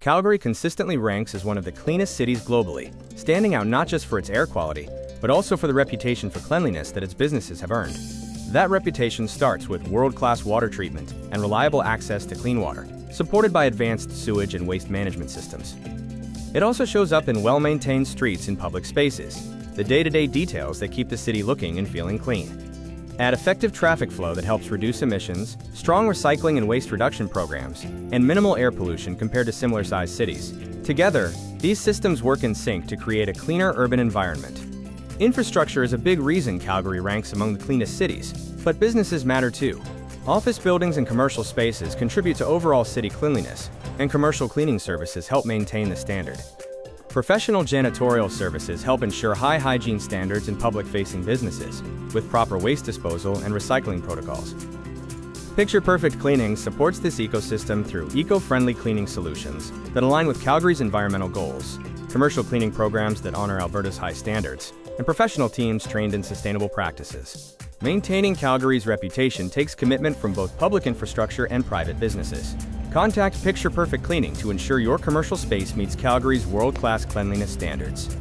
Calgary consistently ranks as one of the cleanest cities globally, standing out not just for its air quality, but also for the reputation for cleanliness that its businesses have earned. That reputation starts with world-class water treatment and reliable access to clean water, supported by advanced sewage and waste management systems. It also shows up in well-maintained streets and public spaces, the day-to-day details that keep the city looking and feeling clean. Add effective traffic flow that helps reduce emissions, strong recycling and waste reduction programs, and minimal air pollution compared to similar-sized cities. Together, these systems work in sync to create a cleaner urban environment. Infrastructure is a big reason Calgary ranks among the cleanest cities, but businesses matter too. Office buildings and commercial spaces contribute to overall city cleanliness, and commercial cleaning services help maintain the standard. Professional janitorial services help ensure high hygiene standards in public-facing businesses, with proper waste disposal and recycling protocols. Picture-perfect cleaning supports this ecosystem through eco-friendly cleaning solutions that align with Calgary's environmental goals, commercial cleaning programs that honor Alberta's high standards, and professional teams trained in sustainable practices. Maintaining Calgary's reputation takes commitment from both public infrastructure and private businesses. Contact Picture Perfect Cleaning to ensure your commercial space meets Calgary's world-class cleanliness standards.